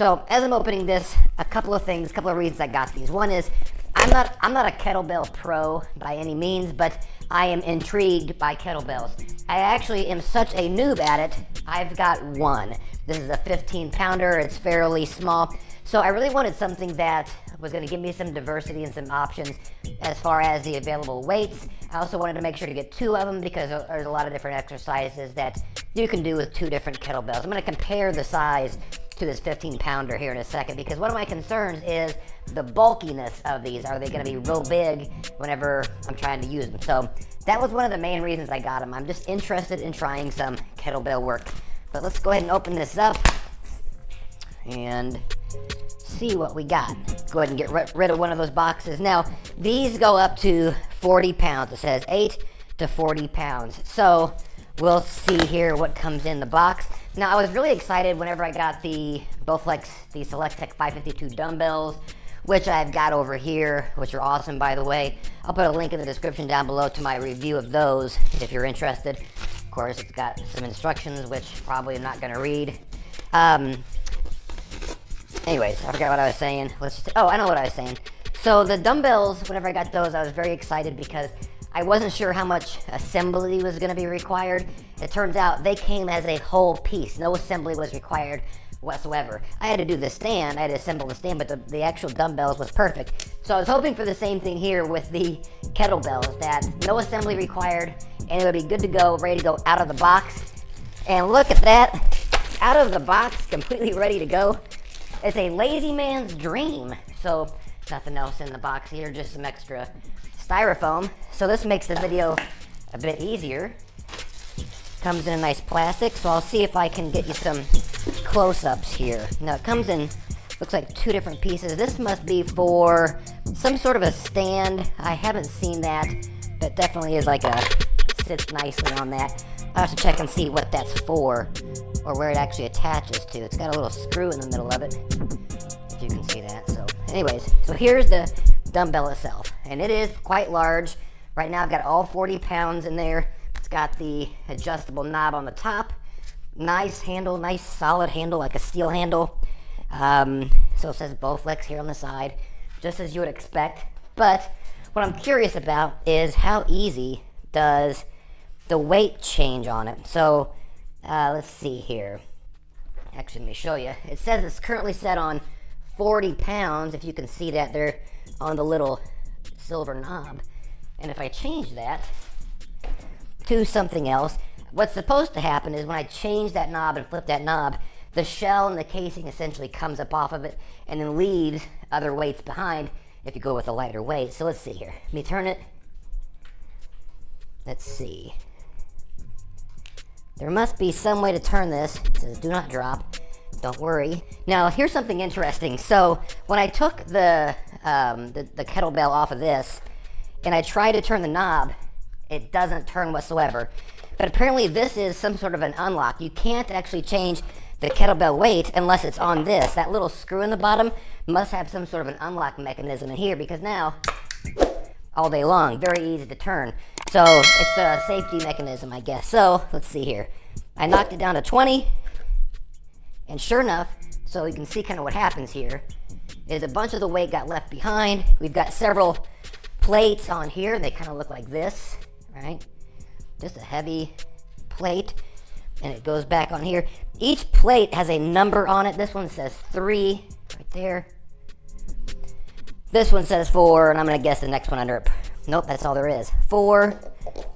So as I'm opening this, a couple of reasons I got these. One is I'm not a kettlebell pro by any means, but I am intrigued by kettlebells. I actually am such a noob at it, I've got one. This is a 15-pounder, it's fairly small. So I really wanted something that was going to give me some diversity and some options as far as the available weights. I also wanted to make sure to get two of them because there's a lot of different exercises that you can do with two different kettlebells. I'm going to compare the size to this 15-pounder here in a second because one of my concerns is the bulkiness of these. Are they going to be real big whenever I'm trying to use them? So that was one of the main reasons I got them. I'm just interested in trying some kettlebell work. But let's go ahead and open this up and see what we got. Go ahead and get rid of one of those boxes. Now, these go up to 40 pounds. It says 8 to 40 pounds. So we'll see here what comes in the box. Now, I was really excited whenever I got the Bowflex, the Select Tech 552 dumbbells, which I've got over here, which are awesome, by the way. I'll put a link in the description down below to my review of those if you're interested. Of course, it's got some instructions, which probably I'm not going to read. Anyways, I forgot what I was saying. I know what I was saying. So the dumbbells, whenever I got those, I was very excited because I wasn't sure how much assembly was going to be required. It turns out they came as a whole piece. No assembly was required whatsoever. I had to do the stand. I had to assemble the stand, but the actual dumbbells was perfect. So I was hoping for the same thing here with the kettlebells, that no assembly required, and it would be good to go, ready to go out of the box. And look at that, out of the box, completely ready to go. It's a lazy man's dream. So nothing else in the box here, just some extra styrofoam. So this makes the video a bit easier. Comes in a nice plastic, so I'll see if I can get you some close-ups here. Now it comes in, looks like two different pieces. This must be for some sort of a stand. I haven't seen that, but definitely is like sits nicely on that. I'll have to check and see what that's for, or where it actually attaches to. It's got a little screw in the middle of it, if you can see that. So anyways, so here's the dumbbell itself, and it is quite large. Right now I've got all 40 pounds in there. It's got the adjustable knob on the top. Nice handle, nice solid handle, like a steel handle. So it says Bowflex here on the side, just as you would expect. But what I'm curious about is how easy does the weight change on it. So let's see here. Actually, let me show you. It says it's currently set on 40 pounds. If you can see that there on the little silver knob. And if I change that to something else, what's supposed to happen is when I change that knob and flip that knob, the shell and the casing essentially comes up off of it and then leaves other weights behind if you go with a lighter weight. So let's see here. Let me turn it. Let's see. There must be some way to turn this. It says do not drop. Don't worry. Now here's something interesting. So when I took the kettlebell off of this and I try to turn the knob, it doesn't turn whatsoever. But apparently this is some sort of an unlock. You can't actually change the kettlebell weight unless it's on this. That little screw in the bottom must have some sort of an unlock mechanism in here, because now, all day long, very easy to turn. So it's a safety mechanism, I guess. So let's see here. I knocked it down to 20, and sure enough, so you can see kind of what happens here, is a bunch of the weight got left behind. We've got several plates on here. They kind of look like this, right? Just a heavy plate, and it goes back on here. Each plate has a number on it. This one says 3 right there. This one says 4, and I'm going to guess the next one under it. Nope, that's all there is. 4,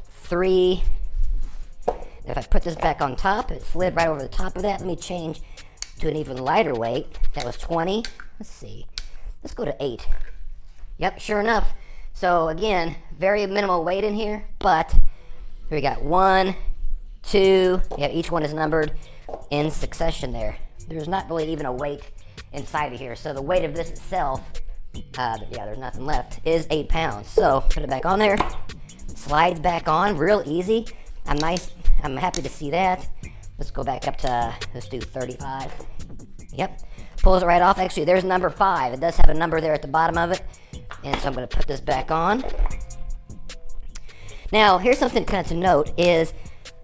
3. If I put this back on top, it slid right over the top of that. Let me change to an even lighter weight. That was 20. Let's see. Let's go to 8. Yep, sure enough. So again, very minimal weight in here, but here we got 1, 2. Yeah, each one is numbered in succession there. There's not really even a weight inside of here. So the weight of this itself, yeah, there's nothing left, is 8 pounds. So put it back on there. Slides back on, real easy. I'm happy to see that. Let's go back up to, let's do 35. Yep, pulls it right off. Actually, there's number 5. It does have a number there at the bottom of it. And so I'm going to put this back on. Now, here's something kind of to note is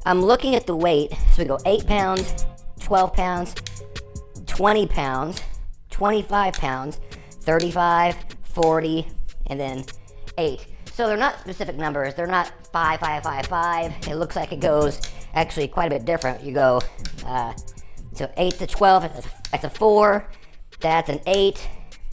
I'm looking at the weight. So we go 8 pounds, 12 pounds, 20 pounds, 25 pounds, 35, 40, and then 8. So they're not specific numbers. They're not 5, 5, 5, 5. It looks like it goes actually quite a bit different. You go so 8 to 12, that's a 4, that's an 8,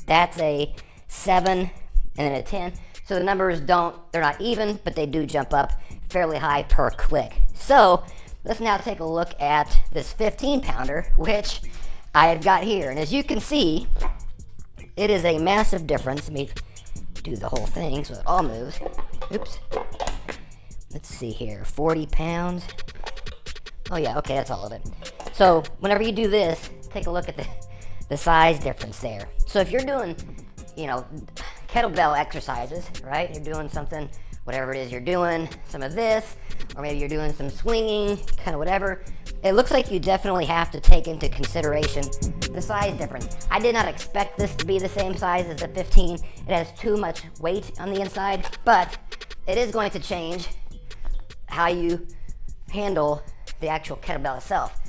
that's a 7, and then a 10. So the numbers they're not even, but they do jump up fairly high per click. So let's now take a look at this 15 pounder, which I have got here. And as you can see, it is a massive difference. Let me do the whole thing so it all moves. Oops. Let's see here, 40 pounds. Oh yeah, okay, that's all of it. So whenever you do this, take a look at the size difference there. So if you're doing, kettlebell exercises, right? You're doing something, whatever it is you're doing, some of this, or maybe you're doing some swinging, kind of whatever. It looks like you definitely have to take into consideration the size difference. I did not expect this to be the same size as the 15. It has too much weight on the inside, but it is going to change how you handle the actual kettlebell itself.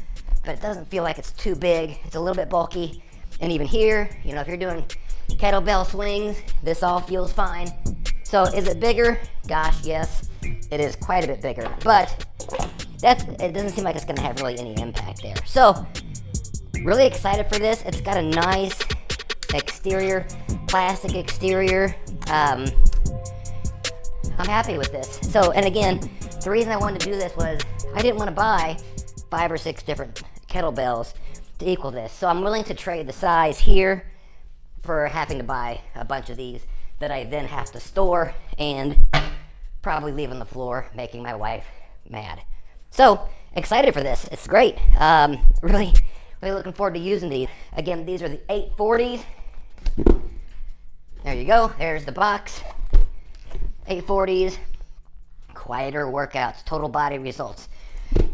But it doesn't feel like it's too big. It's a little bit bulky. And even here, if you're doing kettlebell swings, this all feels fine. So is it bigger? Gosh, yes, it is quite a bit bigger. But it doesn't seem like it's gonna have really any impact there. So really excited for this. It's got a nice exterior, plastic exterior. I'm happy with this. So, and again, the reason I wanted to do this was I didn't want to buy 5 or 6 different kettlebells to equal this. So I'm willing to trade the size here for having to buy a bunch of these that I then have to store and probably leave on the floor, making my wife mad. So excited for this. It's great. Really looking forward to using these. Again, these are the 840s. There you go. There's the box. 840s. Quieter workouts, total body results.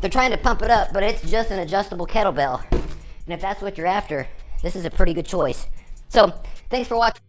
They're trying to pump it up, but it's just an adjustable kettlebell. And if that's what you're after, this is a pretty good choice. So, thanks for watching.